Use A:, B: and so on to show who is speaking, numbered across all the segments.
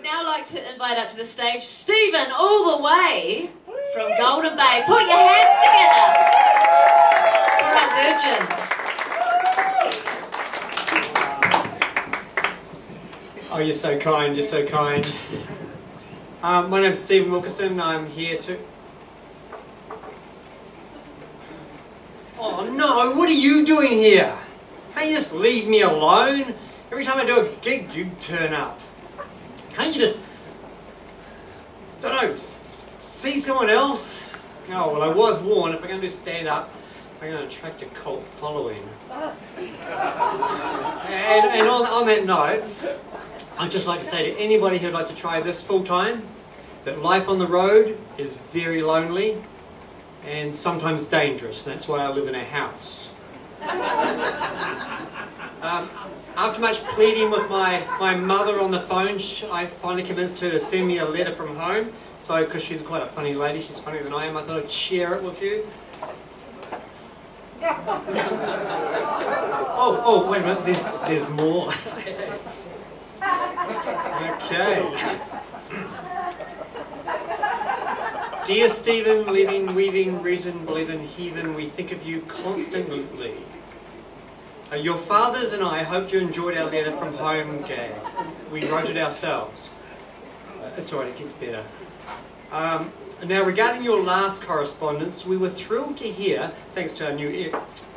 A: would now like to invite up to the stage Stephen, all the way from Golden Bay. Put your hands together for our Virgin.
B: Oh, you're so kind, you're so kind. My name's Stephen Wilkinson. I'm here to... Oh no, what are you doing here? Can't you just leave me alone? Every time I do a gig, you turn up. Can't you just, don't know, see someone else? Oh, well, I was warned, if I'm going to do stand-up, I'm going to attract a cult following. And on that note, I'd just like to say to anybody who'd like to try this full-time, that life on the road is very lonely and sometimes dangerous. That's why I live in a house. After much pleading with my mother on the phone, I finally convinced her to send me a letter from home. So, because she's quite a funny lady, she's funnier than I am, I thought I'd share it with you. Oh, wait a minute, there's more. Okay. Dear Stephen, living, weaving, reason, believing, heathen, we think of you constantly. Your fathers and I hoped you enjoyed our letter from home gag. We wrote it ourselves. It's alright, it gets better. Now, regarding your last correspondence, we were thrilled to hear, thanks to our new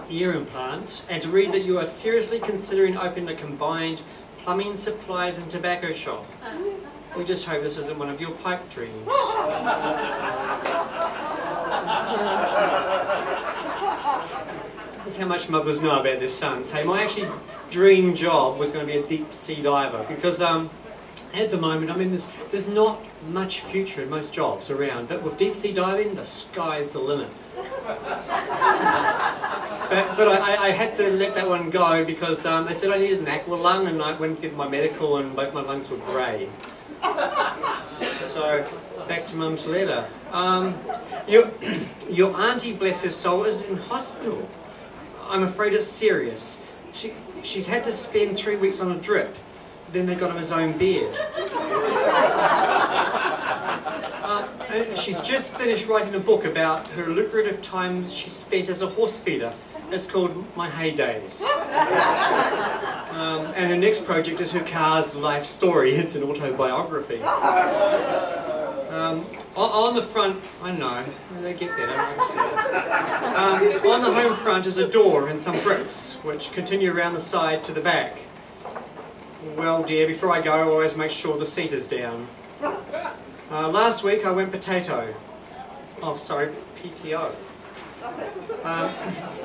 B: ear implants, and to read that you are seriously considering opening a combined plumbing, supplies and tobacco shop. We just hope this isn't one of your pipe dreams. That's how much mothers know about their sons. Hey, my actually dream job was going to be a deep sea diver because at the moment, I mean, there's not much future in most jobs around, but with deep sea diving, the sky's the limit. But I had to let that one go because they said I needed an aqua lung, and I went to get my medical and both my lungs were grey. So, back to Mum's letter. Your auntie, bless her soul, is in hospital. I'm afraid it's serious. She's had to spend 3 weeks on a drip. Then they got him his own beard. And she's just finished writing a book about her lucrative time she spent as a horse feeder. It's called My Heydays. And her next project is her car's life story. It's an autobiography. On the front, I know, they get better, I see it. On the home front is a door and some bricks, which continue around the side to the back. Well, dear, before I go, I always make sure the seat is down. Last week I went potato. Oh, sorry, PTO.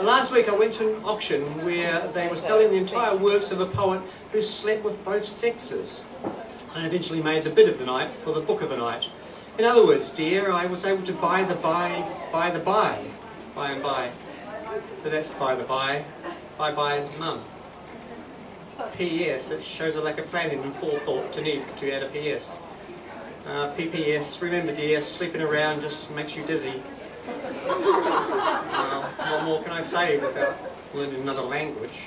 B: Last week I went to an auction where they were selling the entire works of a poet who slept with both sexes. I eventually made the bid of the night for the book of the night. In other words, dear, I was able to buy and buy. But that's by the by, bye-bye, Mum. P.S. It shows a lack of planning and forethought to need to add a P.S. P.P.S. Remember, dear, sleeping around just makes you dizzy. What more can I say without learning another language?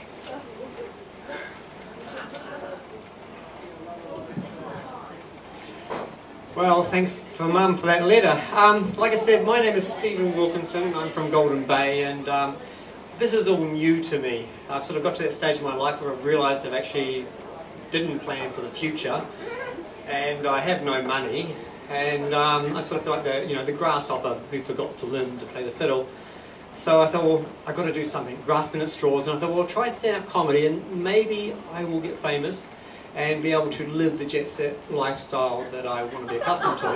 B: Well, thanks for Mum for that letter. Like I said, my name is Stephen Wilkinson. I'm from Golden Bay, and this is all new to me. I've sort of got to that stage in my life where I've realised I've actually didn't plan for the future, and I have no money, and I sort of feel like the grasshopper who forgot to learn to play the fiddle. So I thought, well, I've got to do something, grasping at straws, and I thought, well, try stand-up comedy, and maybe I will get famous and be able to live the jet-set lifestyle that I want to be accustomed to.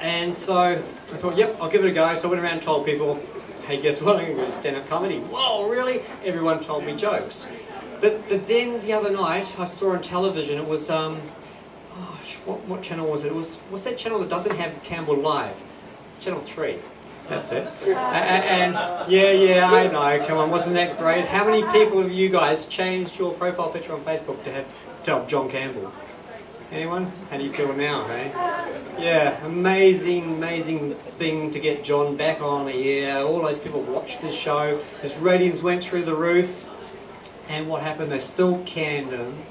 B: And so I thought, yep, I'll give it a go. So I went around and told people, hey, guess what, I'm going to do stand-up comedy. Whoa, really? Everyone told me jokes. But then the other night, I saw on television, it was, what channel was it? It was, what's that channel that doesn't have Campbell Live? Channel 3. That's it. And yeah, I know, come on, wasn't that great? How many people of you guys changed your profile picture on Facebook to have John Campbell? Anyone? How do you feel now, hey? Yeah, amazing thing to get John back on the air. All those people watched his show, his ratings went through the roof, and what happened? They still canned him.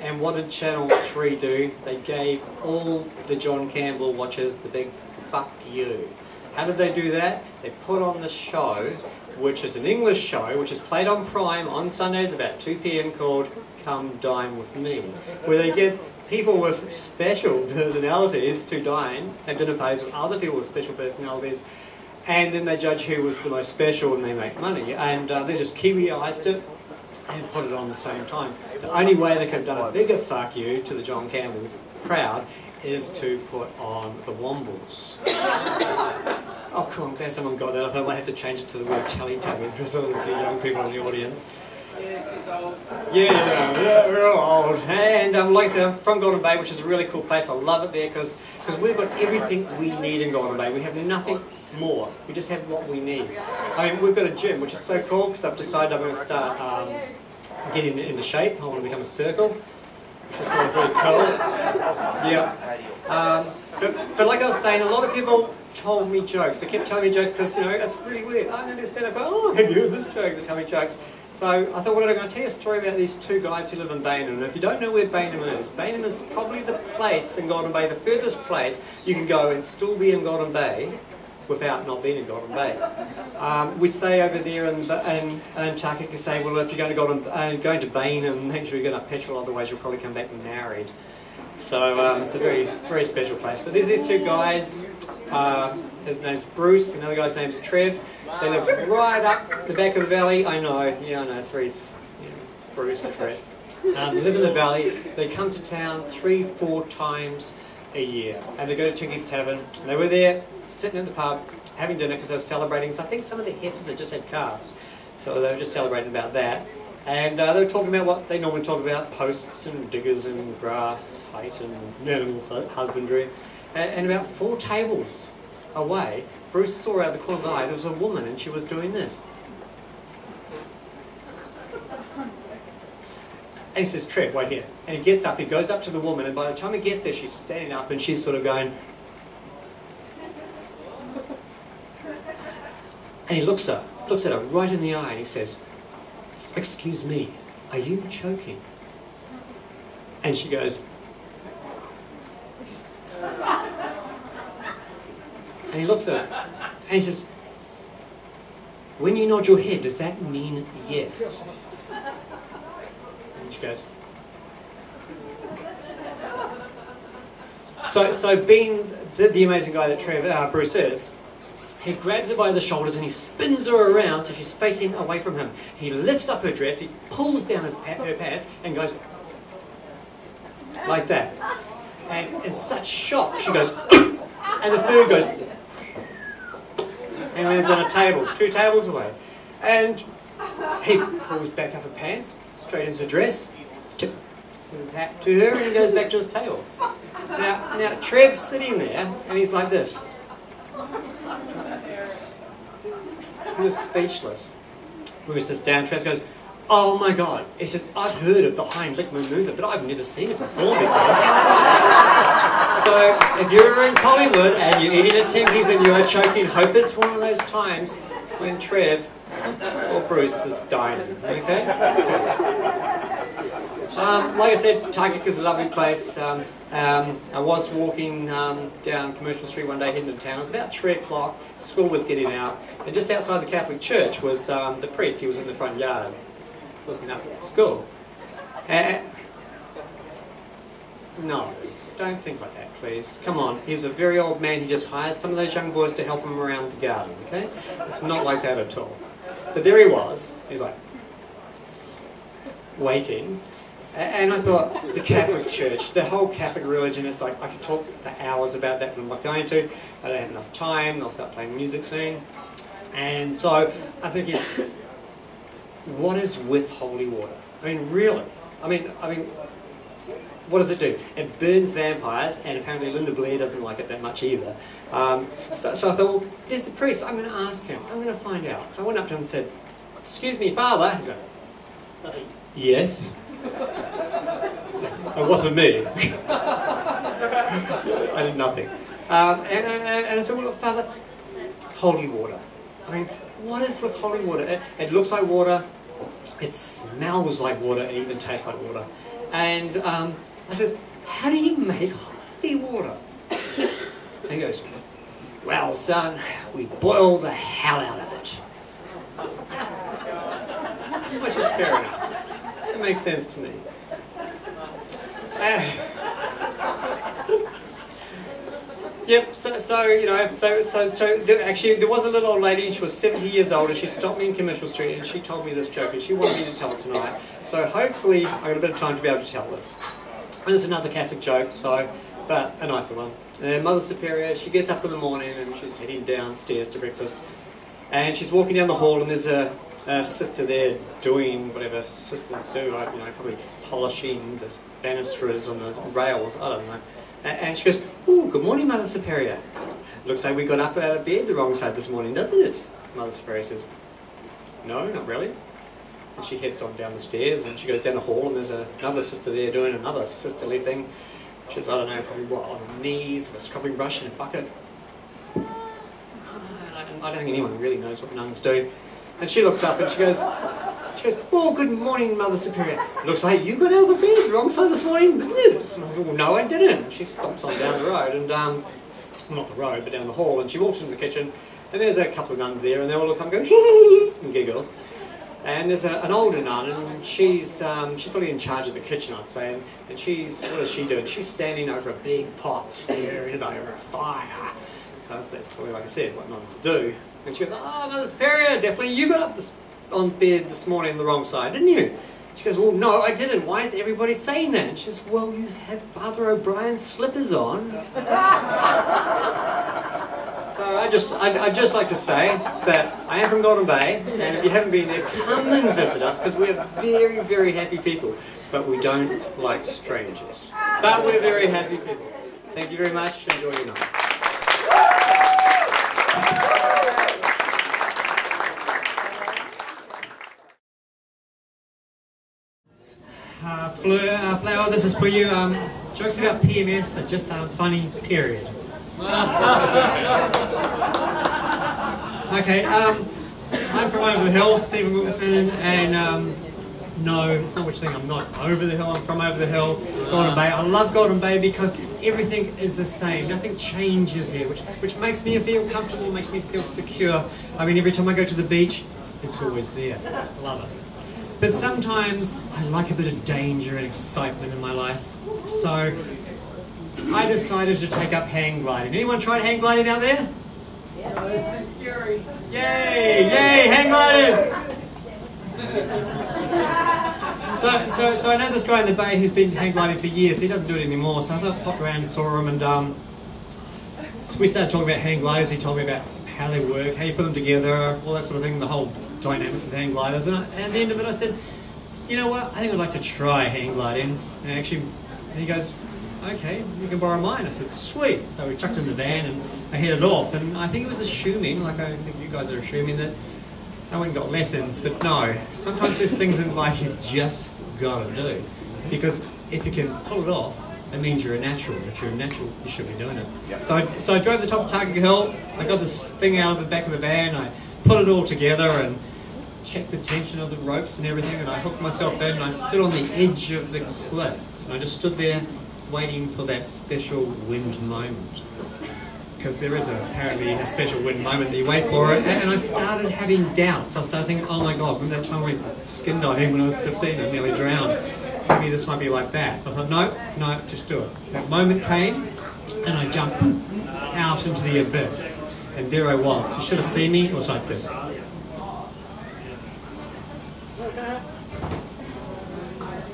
B: And what did Channel 3 do? They gave all the John Campbell watchers the big fuck you. How did they do that? They put on the show, which is an English show, which is played on Prime on Sundays about 2 p.m. called Come Dine With Me, where they get people with special personalities to dine at dinner parties with other people with special personalities, and then they judge who was the most special and they make money. And they just Kiwiized it and put it on at the same time. The only way they could have done a bigger fuck you to the John Campbell crowd is to put on the Wombles. Oh cool, I'm glad someone got that. I thought I might have to change it to the word Teletubbies because there was a few young people in the audience.
C: Yeah, she's old.
B: Yeah, we're all old. And like I said, I'm from Golden Bay, which is a really cool place. I love it there because we've got everything we need in Golden Bay. We have nothing more. We just have what we need. I mean, we've got a gym, which is so cool because I've decided I'm going to start getting into shape. I want to become a circle, which is sort of really cool. Yeah. But like I was saying, a lot of people told me jokes. They kept telling me jokes because, you know, it's really weird. I don't understand. I go, oh, have you heard this joke? They tell me jokes. So I thought, well, I'm going to tell you a story about these two guys who live in Bainham. And if you don't know where Bainham is probably the place in Golden Bay, the furthest place you can go and still be in Golden Bay without not being in Golden Bay. We say over there in Antarctica, you say, well, if you're going to Bainham, make sure you get enough petrol, otherwise you'll probably come back married. So it's a very, very special place. But there's these two guys. His name's Bruce, and the other guy's name's Trev. They live right up the back of the valley. I know, yeah, I know, it's very, Bruce and Trev. They live in the valley. They come to town 3-4 times a year, and they go to Tinkie's Tavern. And they were there, sitting at the pub, having dinner because they were celebrating. So I think some of the heifers had just had calves, so they were just celebrating about that. And they were talking about what they normally talk about, posts and diggers and grass, height and animal husbandry. And about 4 tables away, Bruce saw out of the corner of the eye there was a woman and she was doing this. And he says, Trev, wait here. And he gets up, he goes up to the woman, and by the time he gets there, she's standing up and she's sort of going... And he looks at her right in the eye and he says, excuse me, are you choking? And she goes... And he looks at her and he says, when you nod your head, does that mean yes? And she goes... So being the amazing guy that Bruce is, he grabs her by the shoulders and he spins her around so she's facing away from him. He lifts up her dress, he pulls down her pants and goes like that. And in such shock, she goes, and the food goes, and lands on a table, 2 tables away. And he pulls back up her pants, straightens her dress, tips his hat to her, and he goes back to his table. Now Trev's sitting there, and he's like this. He was speechless. We sits down, Trev goes, oh my God. He says, I've heard of the Heimlich maneuver, but I've never seen it performed before. So, if you're in Collingwood and you're eating at Tinkie's and you are choking, hope it's one of those times when Trev or Bruce is dining, okay? Like I said, Tarkik is a lovely place. I was walking down Commercial Street one day heading to town. It was about 3 o'clock, school was getting out, and just outside the Catholic Church was the priest. He was in the front yard looking up at school. No, don't think like that, please. Come on, he was a very old man. He just hires some of those young boys to help him around the garden, okay? It's not like that at all. But there he was. He's like, waiting. And I thought, the Catholic Church, the whole Catholic religion, is like, I could talk for hours about that, but I'm not going to. I don't have enough time. They'll start playing music soon. And so I'm thinking, what is with holy water? I mean, really? I mean, what does it do? It burns vampires, and apparently Linda Blair doesn't like it that much either. So I thought, well, there's the priest. I'm going to ask him. I'm going to find out. So I went up to him and said, excuse me, Father. He goes, yes. It wasn't me. I did nothing. And I said, well, Father, holy water. I mean, what is with holy water? It looks like water. It smells like water. It even tastes like water. And I says, how do you make holy water? And he goes, well, son, we boil the hell out of it. Which is fair enough. It makes sense to me. Yep, actually there was a little old lady, she was 70 years old, and she stopped me in Commercial Street and she told me this joke and she wanted me to tell it tonight. So hopefully I got a bit of time to be able to tell this. And it's another Catholic joke, but a nicer one. Mother Superior, she gets up in the morning and she's heading downstairs to breakfast. And she's walking down the hall and there's a sister there doing whatever sisters do, probably polishing the banisters on the rails, I don't know. And she goes, oh, good morning, Mother Superior. Looks like we got up out of bed the wrong side this morning, doesn't it? Mother Superior says, no, not really. And she heads on down the stairs and she goes down the hall and there's another sister there doing another sisterly thing. She's, I don't know, probably on her knees with a scrubbing brush and a bucket. I don't think anyone really knows what nuns do. And she looks up and she goes, oh, good morning, Mother Superior. Looks like you got out of the bed the wrong side this morning, didn't it? And I said, well, no, I didn't. She stomps on down the road, and, well, not the road, but down the hall, and she walks into the kitchen, and there's a couple of nuns there, and they all look up and go, hee, and giggle. And there's an older nun, and she's probably in charge of the kitchen, I'd say, and what is she doing? She's standing over a big pot, staring over a fire, because that's probably, like I said, what nuns do. And she goes, oh, Mother Superior, definitely you got up on bed this morning the wrong side, didn't you? She goes, well, no, I didn't. Why is everybody saying that? And she goes, well, you have Father O'Brien's slippers on. So I'd just like to say that I am from Golden Bay, and if you haven't been there, come and visit us, because we're very, very happy people, but we don't like strangers. But we're very happy people. Thank you very much. Enjoy your night. Flower, this is for you. Jokes about PMS that just aren't funny, period. Okay, I'm from over the hill, Stephen Wilkinson, and no, it's not which thing, I'm not over the hill, I'm from over the hill, Golden Bay. I love Golden Bay because everything is the same, nothing changes there, which makes me feel comfortable, makes me feel secure. I mean, every time I go to the beach, it's always there. I love it. But sometimes I like a bit of danger and excitement in my life. So I decided to take up hang gliding. Anyone tried hang gliding out there?
C: Yeah. Oh, this is scary.
B: Yay! Yay! Hang gliders! So I know this guy in the bay who's been hang gliding for years. He doesn't do it anymore. So I thought I popped around and saw him, and so we started talking about hang gliders. He told me about how they work, how you put them together, all that sort of thing, the whole dynamics of hang gliders. And at the end of it I said, you know what, I think I'd like to try hang gliding. And he goes, okay, you can borrow mine. I said, sweet. So we chucked it in the van and I headed off. And I think he was assuming, like I think you guys are assuming, that I went and got lessons. But no, sometimes there's things in life you just gotta do. Because if you can pull it off, it means you're a natural. If you're a natural, you should be doing it. Yep. So I drove the top of Target Hill. I got this thing out of the back of the van. I put it all together and checked the tension of the ropes and everything. And I hooked myself in. And I stood on the edge of the cliff. And I just stood there, waiting for that special wind moment. Because there is apparently a special wind moment that you wait for it. And I started having doubts. I started thinking, oh my God, remember that time I went skin diving when I was 15 and nearly drowned? Maybe this might be like that. I thought, no, just do it. That moment came, and I jumped out into the abyss. And there I was. You should have seen me. It was like this. I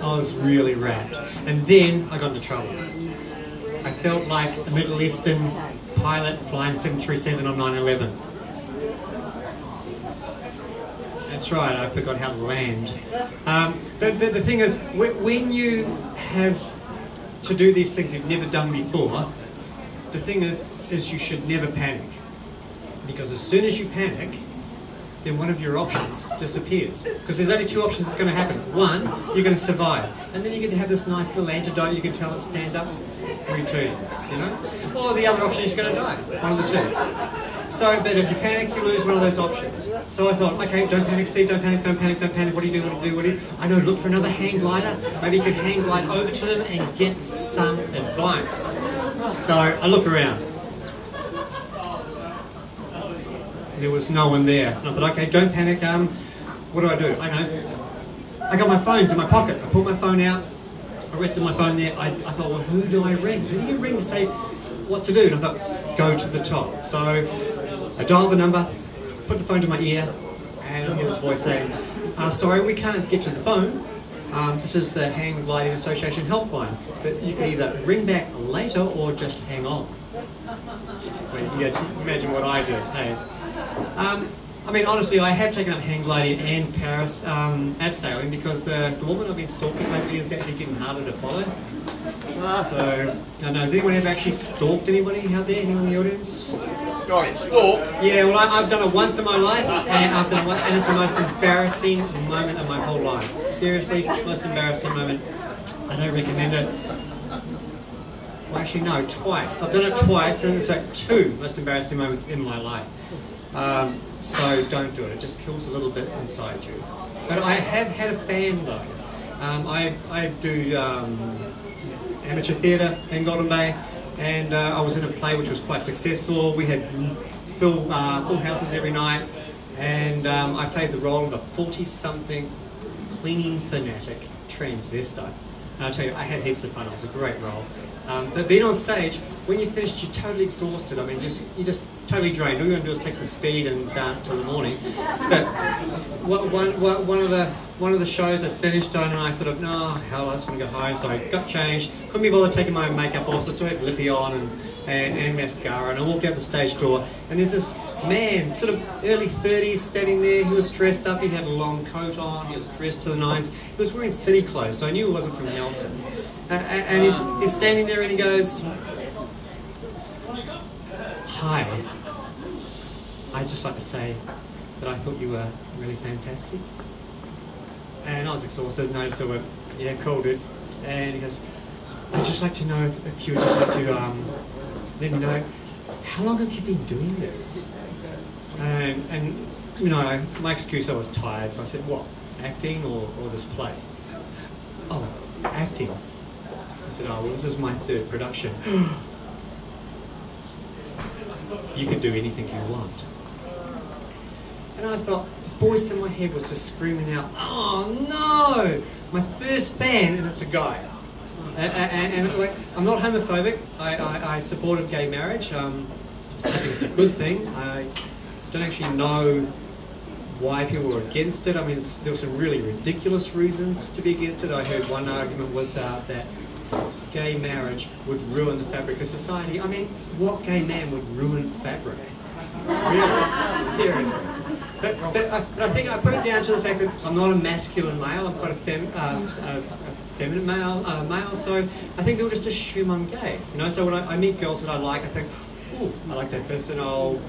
B: was really wrapped. And then I got into trouble. I felt like a Middle Eastern pilot flying 737 on 9/11. That's right, I forgot how to land. But the thing is, when you have to do these things you've never done before, the thing is you should never panic. Because as soon as you panic, then one of your options disappears. Because there's only two options that's going to happen. One, you're going to survive. And then you get to have this nice little antidote you can tell it stand up routines, you know? Or the other option is you're going to die. One of the two. So, but if you panic, you lose one of those options. So I thought, okay, don't panic, Steve, don't panic, don't panic, don't panic. What do you do, what do you do, what do you do? I know, look for another hang glider. Maybe you could hang glide over to them and get some advice. So I look around. There was no one there. And I thought, okay, don't panic, what do? I know. I got my phones in my pocket. I pulled my phone out. I rested my phone there. I thought, well, who do I ring? Who do you ring to say what to do? And I thought, go to the top. So I dialed the number, put the phone to my ear, and I hear this voice saying, sorry, we can't get to the phone. This is the Hang Gliding Association helpline. But you can either ring back later or just hang on. Well, you can imagine what I did. Hey. I mean, honestly, I have taken up hang gliding and Paris abseiling because the woman I've been stalking lately is actually getting harder to follow. So, I don't know, has anyone ever actually stalked anybody out there? Anyone in the audience?
D: Right, stalk?
B: Yeah, well, I've done it once in my life, and I've done it, and it's the most embarrassing moment of my whole life. Seriously, most embarrassing moment. I don't recommend it. Well, actually, no, twice. I've done it twice, and it's like 2 most embarrassing moments in my life. So don't do it. It just kills a little bit inside you. But I have had a fan though. I do amateur theatre in Golden Bay, and I was in a play which was quite successful. We had full houses every night, and I played the role of a 40-something cleaning fanatic transvestite. And I'll tell you, I had heaps of fun. It was a great role. But being on stage, when you're finished, you're totally exhausted. I mean, you're just totally drained. All you want to do is take some speed and dance till the morning. But one of the shows I finished on, and I sort of, no, hell, I just want to go home. So I got changed. Couldn't be bothered taking my makeup off, so I still had lippy on and mascara. And I walked out the stage door, and there's this man, sort of early 30s, standing there. He was dressed up. He had a long coat on. He was dressed to the nines. He was wearing city clothes, so I knew it wasn't from Nelson. And he's standing there and he goes, hi, I'd just like to say that I thought you were really fantastic. And I was exhausted, no, so yeah, cool, dude. And he goes, I'd just like to know if you would just like to let me know, how long have you been doing this? And you know, my excuse, I was tired, so I said, what, acting or this play? Oh, acting. I said, oh, well, this is my 3rd production. You can do anything you want. And I thought, the voice in my head was just screaming out, oh no, my first fan, and it's a guy. And like, I'm not homophobic. I supported gay marriage. I think it's a good thing. I don't actually know why people were against it. I mean, there were some really ridiculous reasons to be against it. I heard one argument was that gay marriage would ruin the fabric of society. I mean, what gay man would ruin fabric? Really? Seriously. But I think I put it down to the fact that I'm not a masculine male, I'm quite a feminine male, so I think they'll just assume I'm gay. You know, so when I meet girls that I like, I think, oh, I like that person, I'll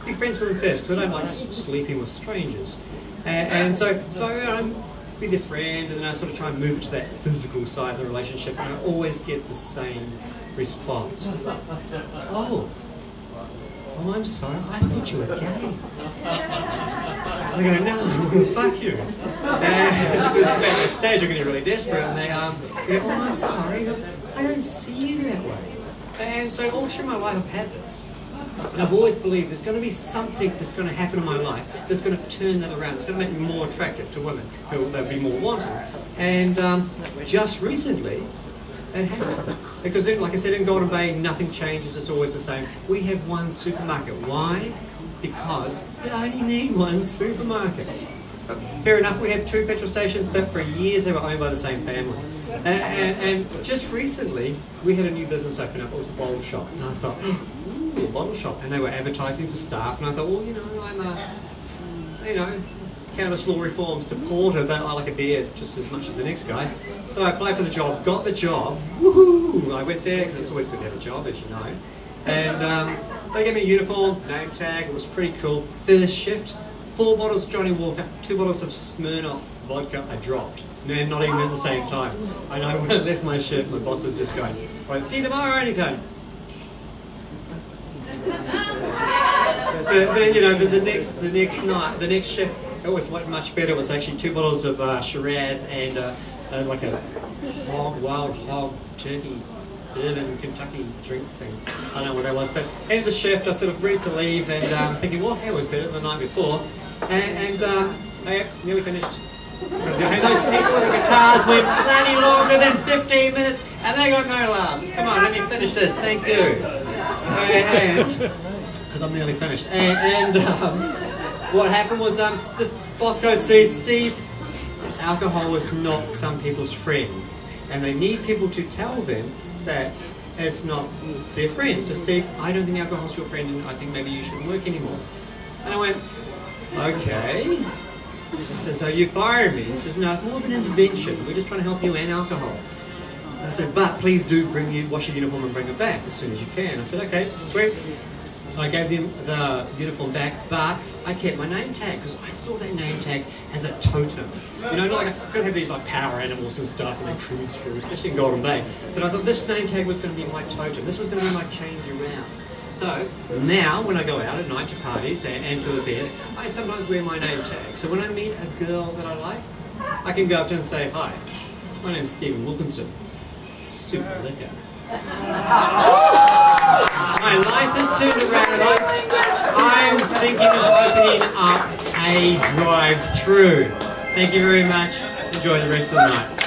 B: be friends with them first, because I don't like sleeping with strangers. And so you know, be their friend, and then I sort of try and move to that physical side of the relationship, and I always get the same response. Oh, I'm sorry, I thought you were gay. I go, no, fuck you. And because at that stage I'm getting really desperate, and they go, oh, I'm sorry, I don't see you that way. And so all through my life I've had this. And I've always believed there's going to be something that's going to happen in my life that's going to turn that around. It's going to make me more attractive to women. They'll be more wanted. And just recently, it happened. Because, like I said, in Golden Bay, nothing changes. It's always the same. We have one supermarket. Why? Because we only need one supermarket. Fair enough, we have 2 petrol stations, but for years they were owned by the same family. And just recently, we had a new business open up. It was a bottle shop. And I thought, ooh, a bottle shop. And they were advertising for staff. And I thought, well, you know, I'm a, cannabis law reform supporter, but I like a beer just as much as the next guy. So I applied for the job, got the job. Woohoo! I went there, because it's always good to have a job, as you know. And they gave me a uniform, name tag. It was pretty cool. First shift, 4 bottles of Johnny Walker, 2 bottles of Smirnoff vodka I dropped. Man, not even at the same time. I know when I left my shift, my boss is just going, right, see you tomorrow anytime. But but you know, the next night, the next shift, it was much better. It was actually 2 bottles of Shiraz and like a wild hog turkey bourbon Kentucky drink thing. I don't know what that was, but end of the shift, I sort of ready to leave and thinking, well, it was better than the night before, and I nearly finished. Because those people with the guitars went plenty longer than 15 minutes, and they got no laughs. Come on, let me finish this. Thank you. Because I'm nearly finished. And what happened was this Bosco sees Steve. Alcohol is not some people's friends, and they need people to tell them that it's not their friend. So Steve, I don't think alcohol's your friend, and I think maybe you shouldn't work anymore. And I went, okay. He says, so you fired me? He says, no, it's more of an intervention. We're just trying to help you and alcohol. And I said, but please do wash your uniform and bring it back as soon as you can. I said, okay, sweet. So I gave them the uniform back, but I kept my name tag because I saw that name tag as a totem. You know, like I could have these like power animals and stuff and they cruise through, especially in Golden Bay. But I thought this name tag was going to be my totem. This was going to be my change around. So now, when I go out at night to parties and to affairs, I sometimes wear my name tag. So when I meet a girl that I like, I can go up to her and say, hi, my name's Stephen Wilkinson. Super liquor. My life has turned around. I'm thinking of opening up a drive-through. Thank you very much. Enjoy the rest of the night.